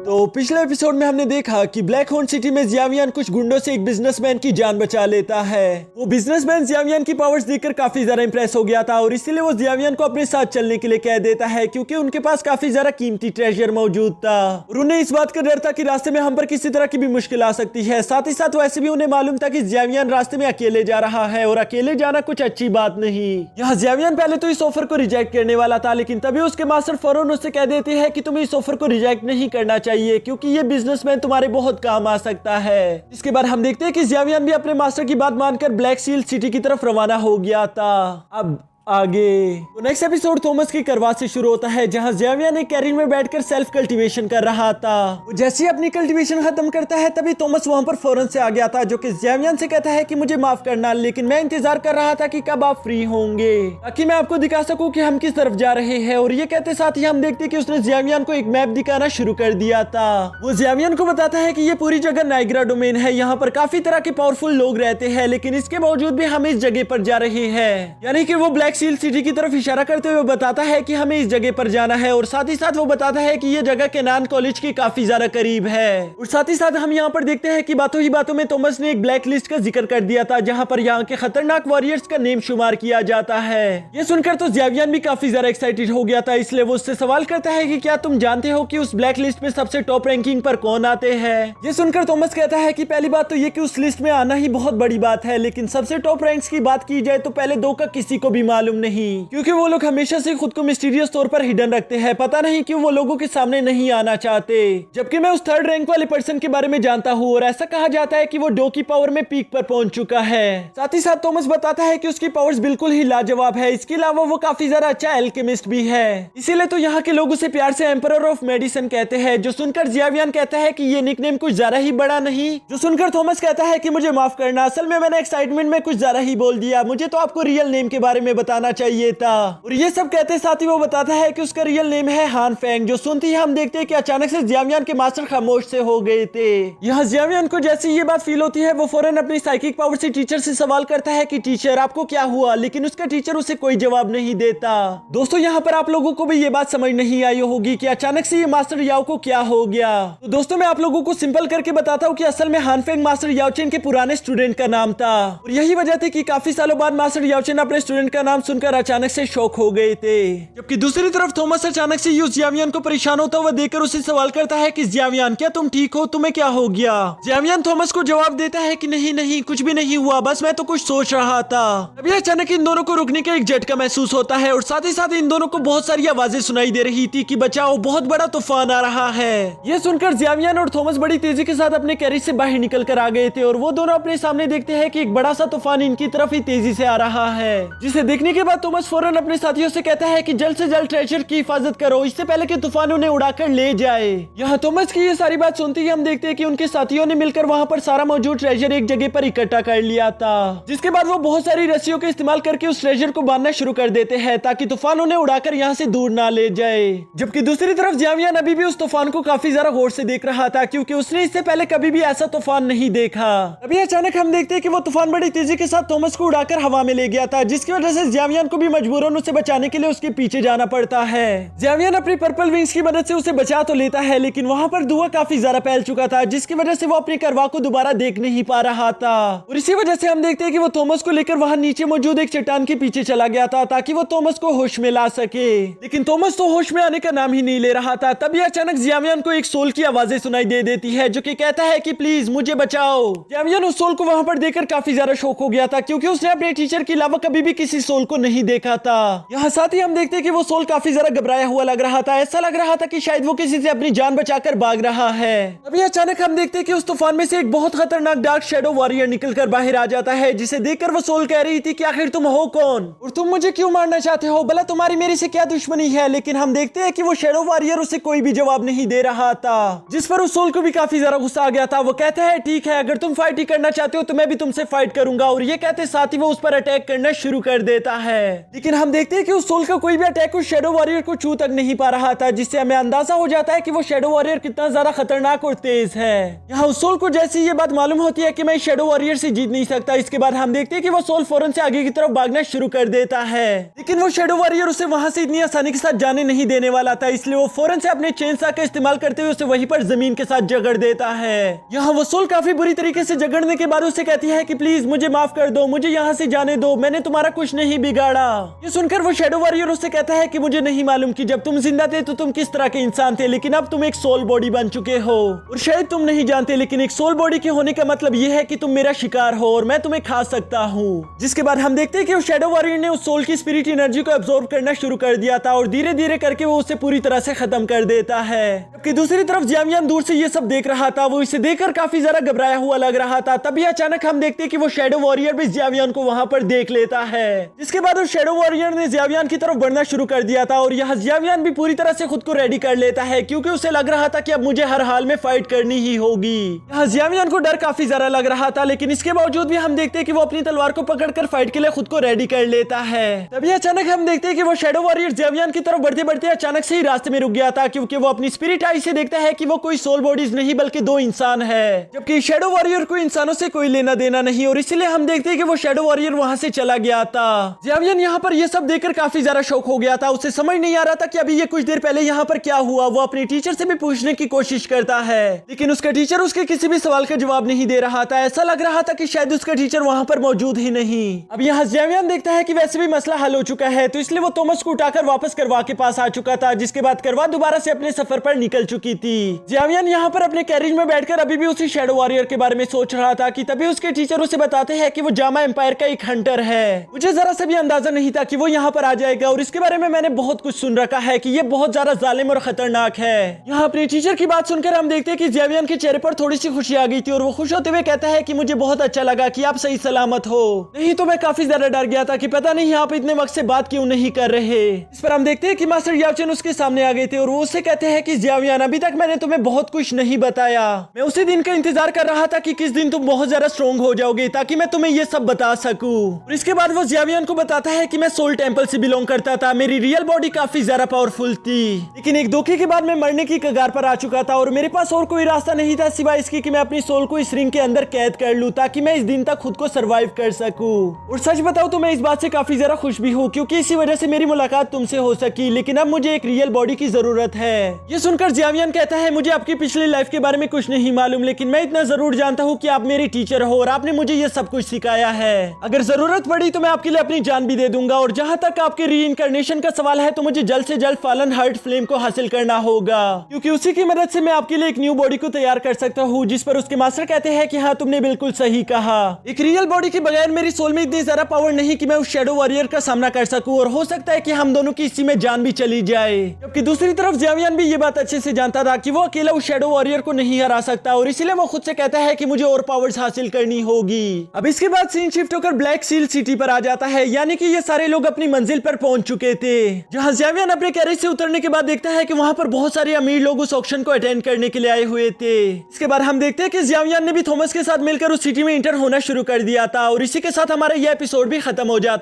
तो पिछले एपिसोड में हमने देखा कि ब्लैक होर्न सिटी में जियावियन कुछ गुंडों से एक बिजनेसमैन की जान बचा लेता है। वो बिजनेसमैन जियावियन की पावर्स देखकर काफी ज्यादा इंप्रेस हो गया था और इसीलिए वो जियावियन को अपने साथ चलने के लिए कह देता है क्योंकि उनके पास काफी ज्यादा कीमती ट्रेजर मौजूद था और उन्हें इस बात का डर था कि रास्ते में हम पर किसी तरह की भी मुश्किल आ सकती है। साथ ही साथ वैसे भी उन्हें मालूम था कि जियावियन रास्ते में अकेले जा रहा है और अकेले जाना कुछ अच्छी बात नहीं। यहाँ जियावियन पहले तो इस ऑफर को रिजेक्ट करने वाला था, लेकिन तभी उसके मास्टर फौरन उससे कह देते हैं कि तुम्हें इस ऑफर को रिजेक्ट नहीं करना चाहिए क्योंकि ये बिजनेसमैन तुम्हारे बहुत काम आ सकता है। इसके बाद हम देखते हैं कि जियावियन भी अपने मास्टर की बात मानकर ब्लैक सील सिटी की तरफ रवाना हो गया था। अब आगे तो नेक्स्ट एपिसोड थॉमस की करवाट से शुरू होता है जहां जियावियन एक कैरियर में बैठकर सेल्फ कल्टीवेशन कर रहा था। वो जैसे ही अपनी कल्टीवेशन खत्म करता है तभी थॉमस वहां पर फौरन से आ गया था जो कि जियावियन से कहता है कि मुझे माफ करना, लेकिन मैं इंतजार कर रहा था कि कब आप फ्री होंगे ताकि मैं आपको दिखा सकूं कि हम किस तरफ जा रहे हैं। और ये कहते साथ ही हम देखते कि उसने जियावियन को एक मैप दिखाना शुरू कर दिया था। वो जियावियन को बताता है कि ये पूरी जगह नाइग्रा डोमेन है, यहाँ पर काफी तरह के पावरफुल लोग रहते हैं, लेकिन इसके बावजूद भी हम इस जगह पर जा रहे हैं। यानी कि वो ब्लैक सील सिटी की तरफ इशारा करते हुए बताता है कि हमें इस जगह पर जाना है और साथ ही साथ वो बताता है कि ये जगह केनान कॉलेज के काफी ज्यादा करीब है। और साथ ही साथ हम यहाँ पर देखते हैं कि बातों ही बातों में थॉमस ने एक ब्लैक लिस्ट का जिक्र कर दिया था जहाँ पर यहाँ के खतरनाक वॉरियर्स का नेम शुमार किया जाता है। ये सुनकर तो जियावियन भी काफी ज्यादा एक्साइटेड हो गया था, इसलिए वो उससे सवाल करता है कि क्या तुम जानते हो कि उस ब्लैक लिस्ट में सबसे टॉप रैंकिंग पर कौन आते हैं। ये सुनकर थॉमस कहता है कि पहली बात तो ये कि उस लिस्ट में आना ही बहुत बड़ी बात है, लेकिन सबसे टॉप रैंक्स की बात की जाए तो पहले दो का किसी को भी मालूम नहीं, क्योंकि वो लोग हमेशा से खुद को मिस्टीरियस तौर पर हिडन रखते हैं। पता नहीं क्यों वो लोगों के सामने नहीं आना चाहते, जबकि मैं उस थर्ड रैंक वाले पर्सन के बारे में जानता हूँ और ऐसा कहा जाता है कि वो डो की पावर में पीक पर पहुंच चुका है। साथ ही साथ थॉमस बताता है कि उसकी पावर्स बिल्कुल ही लाजवाब है, इसके अलावा वो काफी ज्यादा अच्छा एल्केमिस्ट भी है, इसीलिए तो यहाँ के लोग उसे प्यार से एम्परर ऑफ मेडिसिन कहते हैं। जो सुनकर जियावियन कहता है कि ये निकनेम कुछ ज्यादा ही बड़ा नहीं। जो सुनकर थॉमस कहता है कि मुझे माफ करना, असल में मैंने एक्साइटमेंट में कुछ ज्यादा ही बोल दिया, मुझे तो आपको रियल नेम के बारे में बताना चाहिए था। और ये सब कहते साथ ही वो बताता है कि उसका रियल नेम है हान फेंग। जो सुनते ही हम देखते हैं कि अचानक से जियावियन के मास्टर खामोश से हो गए थे। यहाँ जियावियन को जैसे ये बात फील होती है वो फौरन अपनी साइकिक पावर से टीचर से सवाल करता है कि टीचर आपको क्या हुआ, लेकिन उसका टीचर उसे कोई जवाब नहीं देता। दोस्तों यहाँ पर आप लोगों को भी ये बात समझ नहीं आई होगी कि अचानक से ये मास्टर याओ को क्या हो गया। तो दोस्तों मैं आप लोगों को सिंपल करके बताता हूँ कि असल में हान फेंग मास्टर याओचेन के पुराने स्टूडेंट का नाम था और यही वजह थी कि काफी सालों बाद मास्टर याओचेन अपने स्टूडेंट का नाम सुनकर अचानक से शॉक हो गए थे। जबकि दूसरी तरफ थॉमस अचानक से जियावियन को परेशान होता हुआ देखकर उससे सवाल करता है कि जियावियन क्या तुम ठीक हो, तुम्हें क्या हो गया। जियावियन थॉमस को जवाब देता है कि नहीं नहीं कुछ भी नहीं हुआ, बस मैं तो कुछ सोच रहा था। अभी अचानक इन दोनों को रुकने का एक झटका महसूस होता है और साथ ही साथ इन दोनों को बहुत सारी आवाजें सुनाई दे रही थी कि बचाओ बहुत बड़ा तूफान आ रहा है। ये सुनकर जियावियन और थॉमस बड़ी तेजी के साथ अपने कैरेज से बाहर निकल कर आ गए थे और वो दोनों अपने सामने देखते हैं कि एक बड़ा सा तूफान इनकी तरफ ही तेजी से आ रहा है, जिसे देखने के बाद थॉमस फौरन अपने साथियों से कहता है कि जल्द से जल्द ट्रेजर की हिफाजत करो, इससे पहले कि तूफान उन्हें उड़ाकर ले जाए। यहाँ थॉमस की ये सारी बात सुनते ही हम देखते हैं कि उनके साथियों ने मिलकर वहाँ पर सारा मौजूद ट्रेजर एक जगह पर इकट्ठा कर लिया था, जिसके बाद वो बहुत सारी रस्सियों का इस्तेमाल करके उस ट्रेजर को बांधना शुरू कर देते हैं ताकि तूफान उन्हें उड़ाकर यहाँ से दूर ना ले जाए। जबकि दूसरी तरफ जियावियन अभी भी उस तूफान को काफी ज्यादा गौर से देख रहा था क्योंकि उसने इससे पहले कभी भी ऐसा तूफान नहीं देखा। अभी अचानक हम देखते हैं कि वो तूफान बड़ी तेजी के साथ थॉमस को उड़ाकर हवा में ले गया था, जिसकी वजह से जियावियन को भी मजबूरन उसे बचाने के लिए उसके पीछे जाना पड़ता है। जियावियन अपनी पर्पल विंग्स की मदद से उसे बचा तो लेता है, लेकिन वहाँ पर धुआं काफी ज्यादा फैल चुका था, जिसकी वजह से वो अपनी करवा को दोबारा देख नहीं पा रहा था। और इसी वजह से हम देखते हैं कि वो थॉमस को लेकर वहाँ नीचे मौजूद एक चट्टान के पीछे चला गया था ताकि वो थॉमस को होश में ला सके, लेकिन थॉमस तो होश में आने का नाम ही नहीं ले रहा था। तभी अचानक जियावियन को एक सोल की आवाजें सुनाई दे देती है जो कि कहता है कि प्लीज मुझे बचाओ। जियावियन उस सोल को वहाँ पर देखकर काफी ज्यादा शॉक हो गया था क्योंकि उसने अपने टीचर के अलावा कभी भी किसी सोल को नहीं देखा था। यहाँ साथ ही हम देखते हैं कि वो सोल काफी ज्यादा घबराया हुआ लग रहा था, ऐसा लग रहा था कि शायद वो किसी से अपनी जान बचाकर भाग रहा है। अभी अचानक हम देखते हैं कि उस तूफान में से एक बहुत खतरनाक डार्क शैडो वॉरियर निकलकर बाहर आ जाता है, जिसे देखकर वो सोल कह रही थी कि आखिर तुम हो कौन और तुम मुझे क्यों मारना चाहते हो, भला तुम्हारी मेरे से क्या दुश्मनी है। लेकिन हम देखते हैं कि वो शैडो वॉरियर उसे कोई भी जवाब नहीं दे रहा था, जिस पर उस सोल को भी काफी ज्यादा गुस्सा आ गया था। वो कहता है ठीक है, अगर तुम फाइट ही करना चाहते हो तो मैं भी तुमसे फाइट करूंगा, और ये कहते साथ ही वो उस पर अटैक करना शुरू कर देता है। लेकिन हम देखते हैं कि उस सोल का कोई भी अटैक उस शैडो वॉरियर को छू तक नहीं पा रहा था, जिससे हमें अंदाजा हो जाता है कि वो शैडो वॉरियर कितना ज्यादा खतरनाक और तेज है। यहाँ उस सोल को जैसे ये बात मालूम होती है कि मैं शैडो वॉरियर से जीत नहीं सकता, इसके बाद हम देखते हैं कि वो सोल फौरन से आगे की तरफ भागना शुरू कर देता है। लेकिन वो शैडो वॉरियर उसे वहां से इतनी आसानी के साथ जाने नहीं देने वाला था, इसलिए वो फौरन से अपने चेनसा का इस्तेमाल करते हुए उसे वहीं पर जमीन के साथ जगड़ देता है। यहाँ वो सोल काफी बुरी तरीके से जगड़ने के बाद उसे कहती है कि प्लीज मुझे माफ कर दो, मुझे यहाँ से जाने दो, मैंने तुम्हारा कुछ नहीं बिगाड़ा। ये सुनकर वो शैडो वॉरियर उससे कहता है कि मुझे नहीं मालूम कि जब तुम जिंदा थे तो तुम किस तरह के इंसान थे, लेकिन अब तुम एक सोल बॉडी बन चुके हो। और शायद तुम नहीं जानते, लेकिन एक सोल बॉडी के होने का मतलब यह है कि तुम मेरा शिकार हो और मैं तुम्हें खा सकता हूँ। जिसके बाद हम देखते हैं कि उस शैडो वॉरियर ने उस सोल की स्पिरिट एनर्जी को एब्जॉर्ब करना शुरू कर दिया था और धीरे धीरे करके वो उसे पूरी तरह से खत्म कर देता है। जबकि दूसरी तरफ जियावियान दूर से ये सब देख रहा था, वो इसे देखकर काफी ज्यादा घबराया हुआ लग रहा था। तभी अचानक हम देखते हैं कि वो शैडो वॉरियर भी जियावियान को वहां पर देख लेता है। जिसके बाद उस शैडो वॉरियर ने जियावियान की तरफ बढ़ना शुरू कर दिया था और यहाँ जियावियान भी पूरी तरह से खुद को रेडी कर लेता है, क्योंकि उसे लग रहा था कि अब मुझे हर हाल में फाइट करनी ही होगी। यहाँ जियावियान को डर काफी ज्यादा लग रहा था, लेकिन इसके बावजूद भी हम देखते हैं कि वो अपनी तलवार को पकड़कर फाइट के लिए खुद को रेडी कर लेता है। तभी अचानक हम देखते हैं कि वो शैडो वॉरियर जियावियान की तरफ बढ़ते बढ़ते अचानक से ही रास्ते में रुक गया था, क्योंकि वो अपनी स्पिरिट आई से देखता है कि वो कोई सोल बॉडीज नहीं बल्कि दो इंसान है, जबकि शैडो वॉरियर को इंसानों से कोई लेना देना नहीं, और इसीलिए हम देखते हैं कि वो शैडो वॉरियर वहां से चला गया था। जियावियान यहाँ पर ये सब देखकर काफी ज्यादा शौक हो गया था, उसे समझ नहीं आ रहा था कि अभी ये कुछ देर पहले यहाँ पर क्या हुआ। वो अपने टीचर से भी पूछने की कोशिश करता है, लेकिन उसका टीचर उसके किसी भी सवाल का जवाब नहीं दे रहा था। ऐसा लग रहा था कि शायद उसका टीचर वहां पर मौजूद ही नहीं। अब यहाँ जियावियान देखता है कि वैसे भी मसला हल हो चुका है, तो इसलिए वो थॉमस को उठाकर वापस करवा के पास आ चुका था, जिसके बाद करवा दोबारा से अपने सफर पर निकल चुकी थी। जियावियान यहाँ पर अपने कैरेज में बैठकर अभी भी उसी शैडो वॉरियर के बारे में सोच रहा था कि तभी उसके टीचर उसे बताते हैं कि वो जामा एम्पायर का एक हंटर है। मुझे जरा सा भी अंदाजा नहीं था कि वो यहाँ पर आ जाएगा, और इसके बारे में मैंने बहुत कुछ सुन रखा है कि ये बहुत ज्यादा जालिम और खतरनाक है। यहाँ अपने टीचर की बात सुनकर हम देखते हैं कि जियावियान के चेहरे पर थोड़ी सी खुशी आ गई थी, और वो खुश होते हुए कहता है कि मुझे बहुत अच्छा लगा कि आप सही सलामत हो, नहीं तो मैं काफी ज्यादा डर गया था कि पता नहीं आप इतने वक्त से बात क्यों नहीं कर रहे। इस पर हम देखते हैं कि मास्टर याओचेन उसके सामने आ गए थे, और वो उससे कहते हैं कि जियावियान अभी तक मैंने तुम्हें बहुत कुछ नहीं बताया। मैं उसी दिन का इंतजार कर रहा था कि किस दिन तुम बहुत ज्यादा स्ट्रॉन्ग हो जाओगे, ताकि मैं तुम्हें ये सब बता सकूं। और इसके बाद वो जियावियान को बताता है कि मैं सोल टेंपल से बिलोंग करता था, मेरी रियल बॉडी काफी ज्यादा पावरफुल थी, लेकिन एक धोखे के बाद मैं मरने की कगार पर आ चुका था, और मेरे पास और कोई रास्ता नहीं था सिवाय इसके कि मैं अपनी सोल को इस रिंग के अंदर कैद कर लूं, ताकि मैं इस दिन तक खुद को सरवाइव कर सकूं। और सच बताऊं तो मैं इस बात से काफी ज्यादा खुश भी हूँ, क्योंकि इसी वजह से मेरी मुलाकात तुमसे हो सकी, लेकिन अब मुझे एक रियल बॉडी की जरूरत है। ये सुनकर जियावियान कहता है मुझे आपकी पिछली लाइफ के बारे में कुछ नहीं मालूम, लेकिन मैं इतना जरूर जानता हूँ कि आप मेरे टीचर हो और आपने मुझे ये सब कुछ सिखाया है। अगर जरूरत पड़ी तो मैं आपके लिए अपनी जान भी दे दूंगा, और जहाँ तक आपके रीइंकार्नेशन का सवाल है तो मुझे जल्द से जल्द फॉलन हार्ट फ्लेम को हासिल करना होगा, क्योंकि उसी की मदद से मैं आपके लिए एक न्यू बॉडी को तैयार कर सकता हूँ। जिस पर उसके मास्टर कहते हैं कि हाँ तुमने बिल्कुल सही कहा, एक रियल बॉडी के बगैर मेरी सोल में इतनी ज्यादा पावर नहीं कि मैं उस शैडो वॉरियर का सामना कर सकूं, और हो सकता है कि हम दोनों की इसी में जान भी चली जाए। जबकि दूसरी तरफ जियावियान भी ये बात अच्छे से जानता था कि वो अकेला उस शैडो वॉरियर को नहीं हरा सकता, और इसीलिए वो खुद से कहता है कि मुझे और पावर्स हासिल करनी होगी। अब इसके बाद सीन शिफ्ट होकर ब्लैक सील सिटी पर आ जाता है, यानी कि ये सारे लोग अपनी मंजिल पर पहुंच चुके थे। जहां जियावियान अपने कैरेज से उतरने के बाद देखता है कि वहां पर बहुत सारे अमीर लोग उस ऑक्शन को अटेंड करने के लिए आए हुए थे। इसके बाद हम देखते हैं कि जियावियान ने भी थॉमस के साथ मिलकर उस सिटी में इंटर होना शुरू कर दिया था, और इसी के साथ हमारा यह एपिसोड भी खत्म हो जाता है।